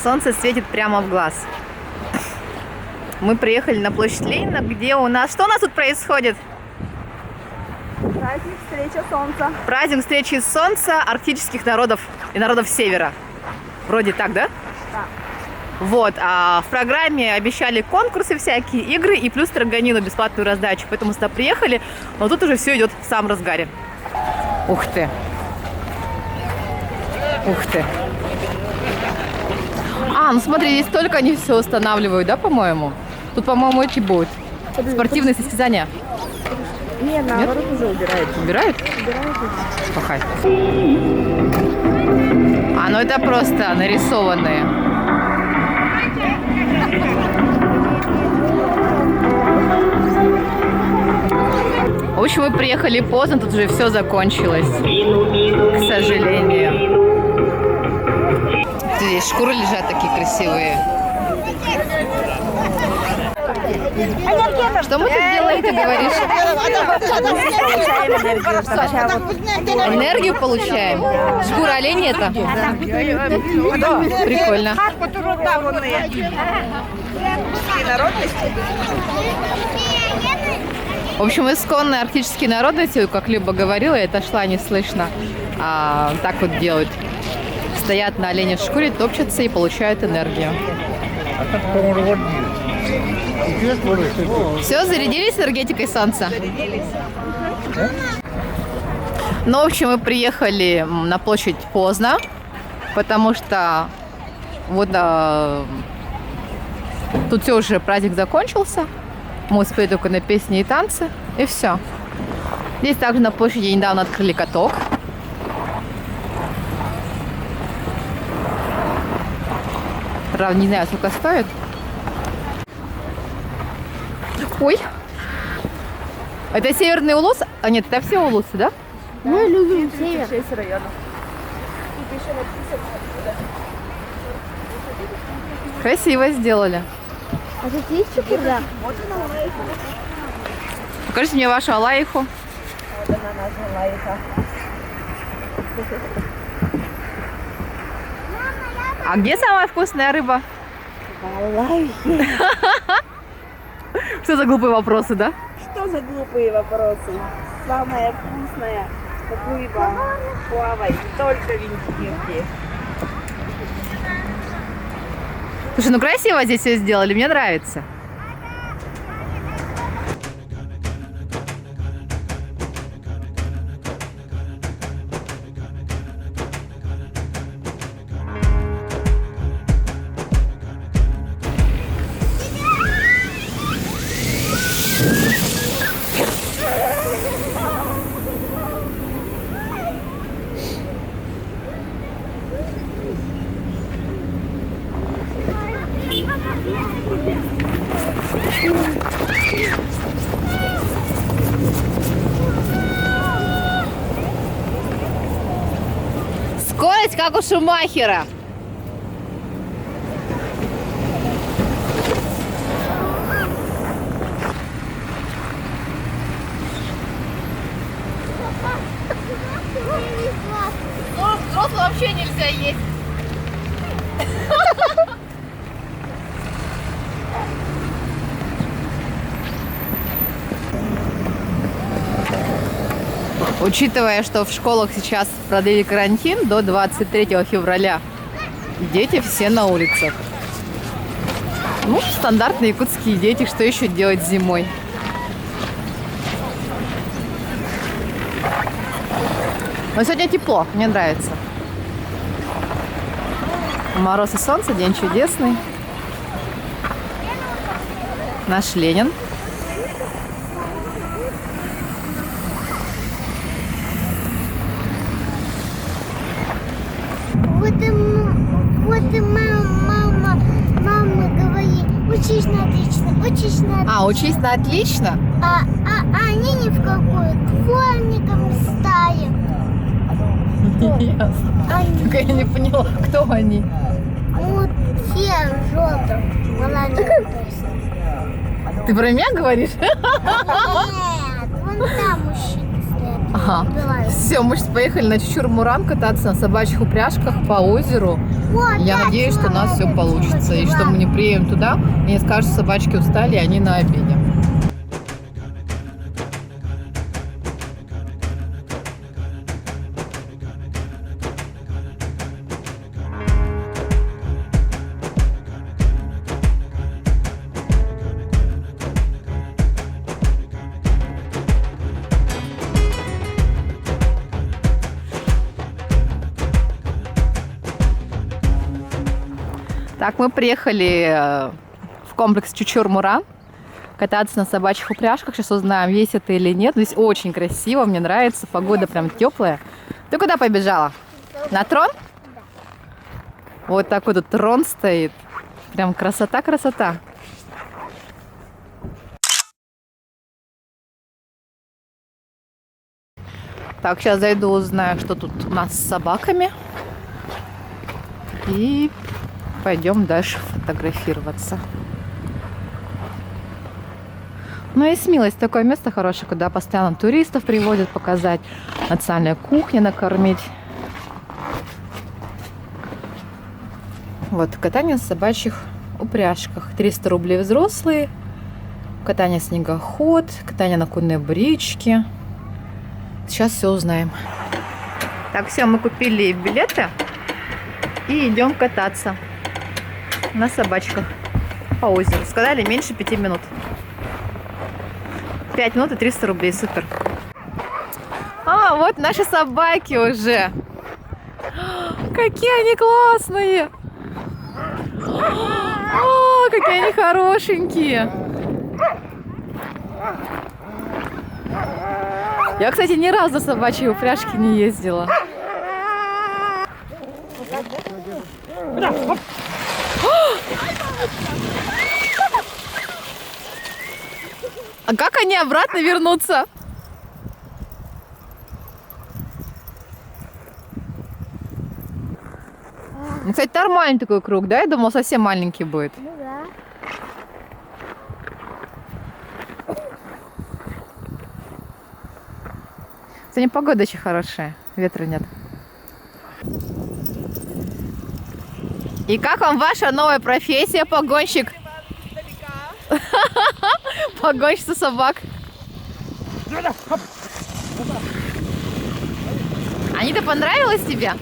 солнце светит прямо в глаз. Мы приехали на площадь Ленина, где у нас... Что у нас тут происходит? Праздник встречи солнца. Праздник встречи солнца арктических народов и народов Севера. Вроде так, да? Да. Вот, а в программе обещали конкурсы всякие, игры и плюс строганину, бесплатную раздачу. Поэтому сюда приехали, но тут уже все идет в самом разгаре. Ух ты! Ух ты! А, ну смотри, здесь только они все устанавливают, да, по-моему? Тут, по-моему, эти будут спортивные состязания. Нет, наоборот, уже убирают. Убирают? Убирают. Пахай. А, ну это просто нарисованные. В общем, мы приехали поздно, тут уже все закончилось. К сожалению. Здесь шкуры лежат такие красивые. Что мы тут делаем, ты говоришь? Энергию получаем? Шкура оленя это? Прикольно. В общем, исконные арктические народности, как Люба говорила, это шла не слышно. Так вот делают. Стоят на оленях шкуре, топчутся и получают энергию. Все, зарядились энергетикой солнца? Зарядились. Ну, в общем, мы приехали на площадь поздно, потому что вот тут все уже, праздник закончился. Мы успели только на песни и танцы, и все. Здесь также на площади недавно открыли каток. Правда, не знаю, сколько стоит. Ой! Это северный улус? А нет, это все улусы, да? Мы любим север. 6 районов. Тут еще написано. Красиво сделали. А тут есть чепурда? Вот она, Алаиха. Покажите мне вашу Алаиху. Вот она, наша Алаиха. А где самая вкусная рыба? Алаихи. Что за глупые вопросы, да? Что за глупые вопросы? Самая вкусная рыба плавает только в Венедиктовке. Слушай, ну красиво здесь все сделали, мне нравится. Скорость, как у Шумахера. Взрослым вообще нельзя есть. Учитывая, что в школах сейчас продлили карантин до 23 февраля, дети все на улицах. Ну, стандартные якутские дети, что еще делать зимой? Но сегодня тепло, мне нравится. Мороз и солнце, день чудесный. Наш Ленин. Вот и мама говорит, учись на отлично, учись на отлично. А, учись на отлично? А они ни в какую, дворником ставят. Ясно. Только я не поняла, кто они. Вот те желтым, молодые. Ты про меня говоришь? Нет, вон там мужчины стоят. Ага. Убиваю. Все, мы сейчас поехали на Чучур-Муран кататься на собачьих упряжках по озеру. Вот, Я надеюсь, что у нас все получится. И что мы не приедем туда, и не скажут, что собачки устали, и они на обеде. Так, мы приехали в комплекс Чучур-Муран кататься на собачьих упряжках. Сейчас узнаем, есть это или нет. Здесь очень красиво, мне нравится. Погода прям теплая. Ты куда побежала? На трон? Вот такой тут трон стоит. Прям красота-красота. Так, сейчас зайду, узнаю, что тут у нас с собаками. И пойдем дальше фотографироваться. Ну и смелость, такое место хорошее, куда постоянно туристов приводят показать, национальная кухня накормить. Вот, катание на собачьих упряжках. 300 рублей взрослые, катание снегоход, катание на конной бричке. Сейчас все узнаем. Так, все, мы купили билеты и идем кататься на собачках по озеру. Сказали, меньше 5 минут. 5 минут и 300 рублей, супер. А, вот наши собаки уже. Какие они классные. О, какие они хорошенькие. Я, кстати, ни разу на собачьей упряжке не ездила. А как они обратно вернутся? Ну, кстати, нормальный такой круг, да? Я думала, совсем маленький будет. Ну да. Сегодня погода очень хорошая, ветра нет. И как вам ваша новая профессия, погонщик? Погонщица собак. Они-то понравилось тебе?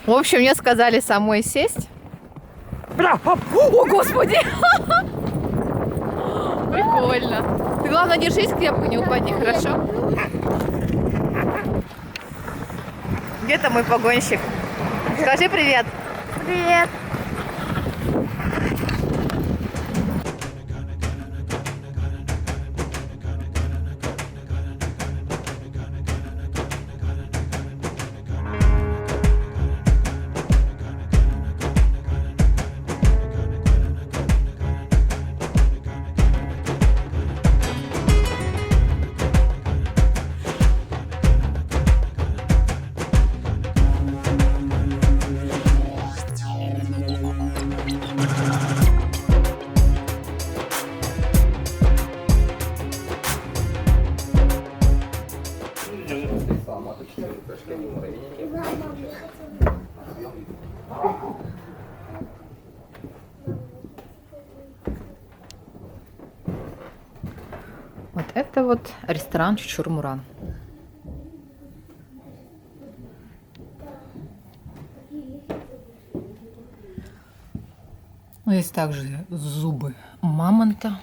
В общем, мне сказали самой сесть. О, господи! Прикольно. Ты, главное, держись крепко, не упади, хорошо? Где-то мой погонщик. Скажи привет. Привет. Вот это вот ресторан Чучур-Муран. Здесь также зубы мамонта.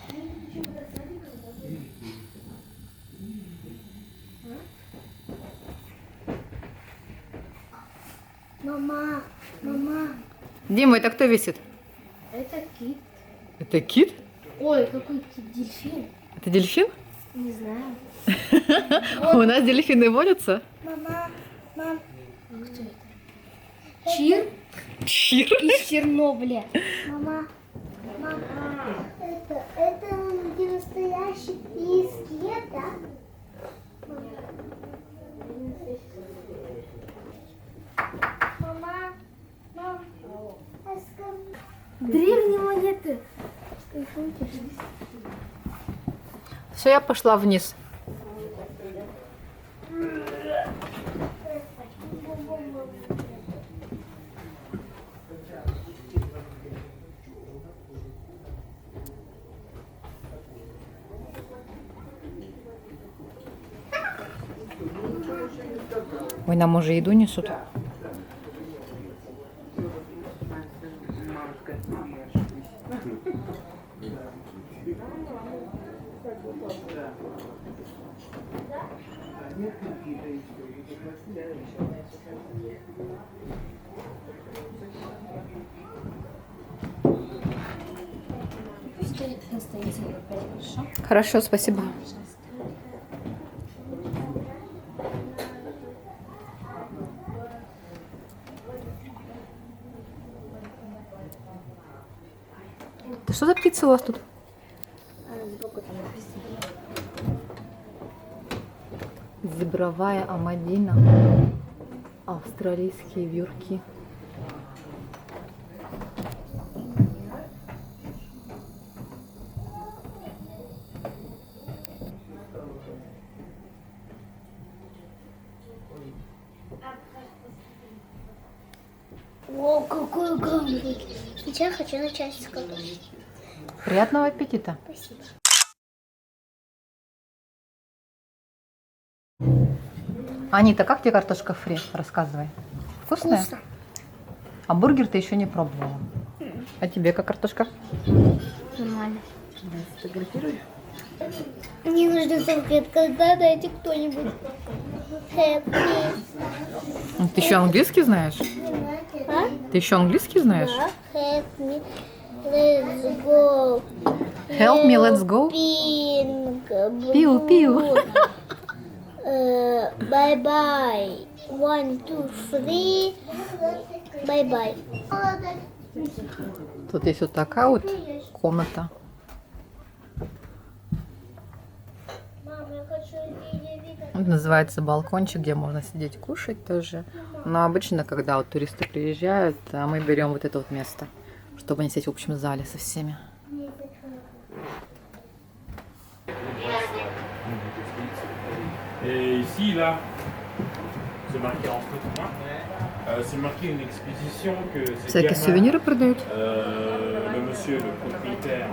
Мама, мама, Дима, это кто висит? это кит. Это кит? Ой, какой-то дельфин. Это дельфин? Не знаю. У нас дельфины водятся? Мама, мам. Кто это? Чир Чир. из Чернобыля. Мама, мама. Это не настоящий скелет, да? Мама, мам. Древние монеты. Все, я пошла вниз. Ой, нам уже еду несут. Хорошо, спасибо. Да что за птицы у вас тут? Зебровая амадина. Австралийские вьюрки. О, какой огромный. Сейчас хочу начать с картошки. Приятного аппетита. Спасибо. Анита, как тебе картошка фри? Рассказывай. Вкусная? Вкусно. А бургер ты еще не пробовала. А тебе как картошка? Нормально. Мне нужна салфетка. Да, дайте кто-нибудь. Happy. Ты еще английский знаешь? А? Ты еще английский знаешь? Да. Help me. Let's go. Help me, let's go. Pink. Пиу, пиу. Bye-bye. 1, 2, 3. Bye-bye. Тут есть вот такая вот комната. Мама, я хочу видео. Это называется балкончик, где можно сидеть кушать тоже. Но обычно, когда вот туристы приезжают, мы берем вот это вот место, чтобы не сидеть в общем зале со всеми. Et ici, là, c'est marqué en feu. C'est marqué une exposition que c'est Всякие Germain, сувениры продают. le monsieur, le propriétaire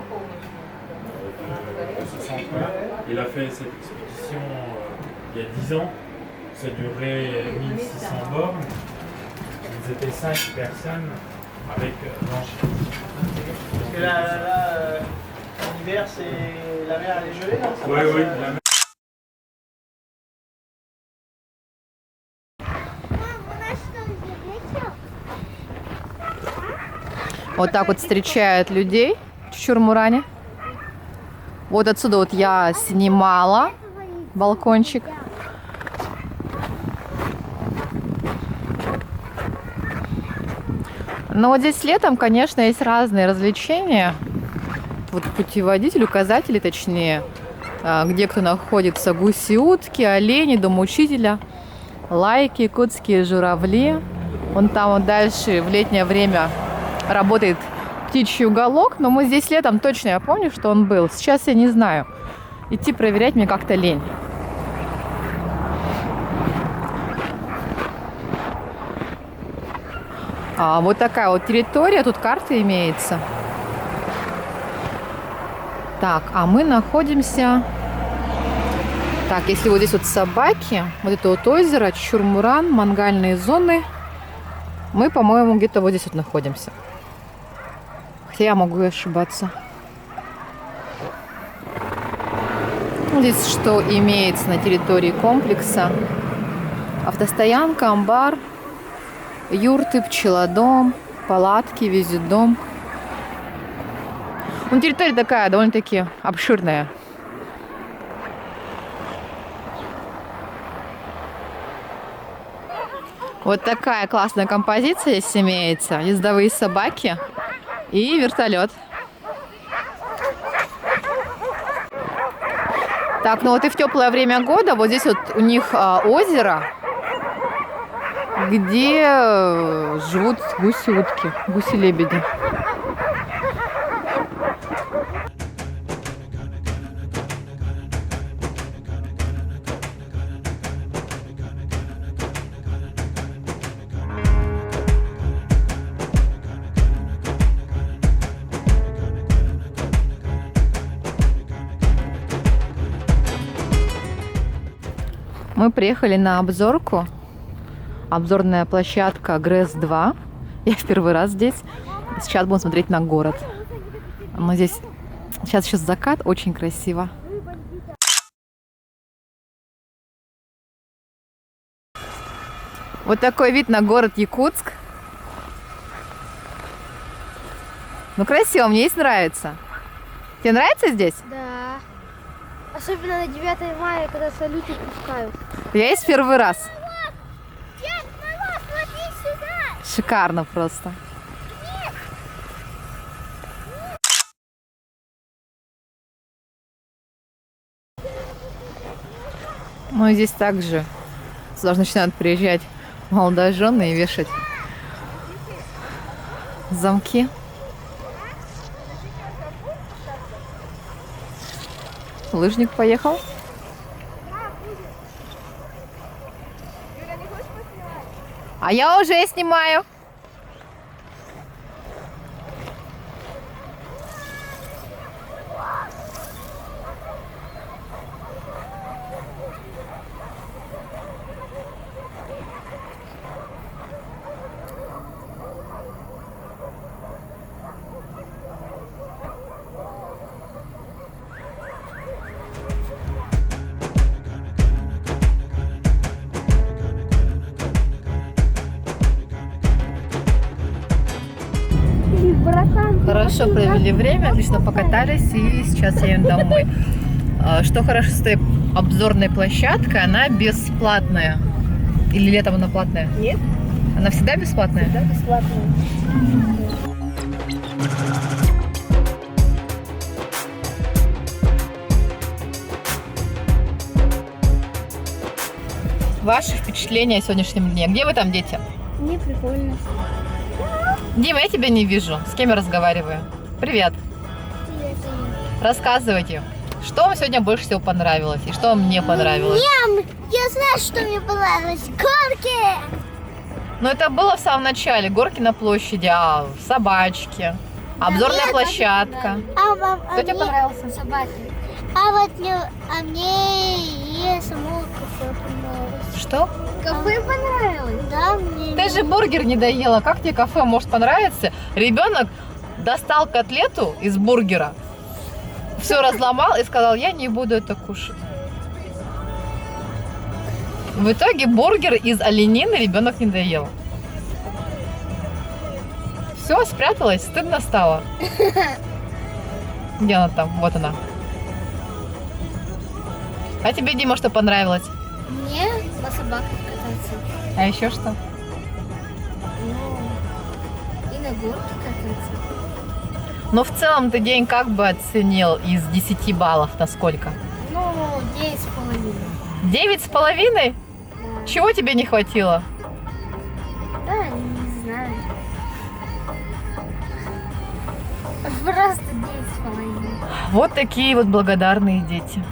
de ce centre-là. Il a fait cette exposition il y a 10 ans. Ça durait 1600 bornes. Ils étaient 5 personnes avec Blanche. Parce que là, en hiver, c'est la mer elle est gelée, là. Ça Oui, passe, oui, la même. Вот так вот встречают людей в Чурмуране. Вот отсюда вот я снимала балкончик. Но вот здесь летом, конечно, есть разные развлечения. Вот путеводитель, указатели точнее, где кто находится. Гуси, утки, олени, дом учителя, лайки, якутские журавли. Вон там вот дальше в летнее время работает птичий уголок. Но мы здесь летом точно, я помню, что он был. Сейчас я не знаю. Идти проверять мне как-то лень. Вот такая вот территория, тут карта имеется. Так, а мы находимся... Так, если вот здесь вот собаки, вот это вот озеро, Чурмуран, мангальные зоны, мы, по-моему, где-то вот здесь вот находимся. Хотя я могу и ошибаться. Здесь что имеется на территории комплекса? Автостоянка, амбар, юрты, пчелодом, палатки, визит-дом. Ну, территория такая довольно-таки обширная. Вот такая классная композиция здесь имеется. Ездовые собаки и вертолет. Так, ну вот и в теплое время года вот здесь вот у них озеро, где живут гуси-утки, гуси-лебеди. Мы приехали на обзорку. Обзорная площадка ГРЭС 2. Я в первый раз здесь. Сейчас будем смотреть на город. Но здесь сейчас еще закат, очень красиво. Вот такой вид на город Якутск. Ну красиво, мне здесь нравится. Тебе нравится здесь? Да. Особенно на 9 мая, когда салюты пускают. Я здесь первый раз. Дед, мама, смотри сюда! Шикарно просто. Ну и здесь также сюда начинают приезжать молодожены и вешать замки. Лыжник поехал. А я уже снимаю. Хорошо провели время, отлично покатались, и сейчас едем домой. Что хорошо с этой обзорной площадкой, она бесплатная. Или летом она платная? Нет. Она всегда бесплатная? Да, бесплатно. Ваши впечатления о сегодняшнем дне? Где вы там, дети? Мне прикольно. Дима, я тебя не вижу. С кем я разговариваю? Привет. Рассказывайте, что вам сегодня больше всего понравилось и что вам не понравилось? Я знаю, что мне понравилось. Горки! Ну, это было в самом начале. Горки на площади, собачки, обзорная площадка. Кто тебе понравился? Собаки. А мне и само кафе понравилось. Что? Кафе понравилось? Да, мне. Ты же бургер не доела. Как тебе кафе может понравиться? Ребенок достал котлету из бургера, все разломал и сказал, я не буду это кушать. В итоге бургер из оленины ребенок не доел. Все, спряталась, стыдно стало. Где она там? Вот она. А тебе, Дима, что понравилось? Мне на собаках кататься. А еще что? Ну, и на горке кататься. Ну, в целом, ты день как бы оценил из 10 баллов на сколько? Ну, 9,5. 9,5? Да. Чего тебе не хватило? Да, не знаю. Просто 9,5. Вот такие вот благодарные дети.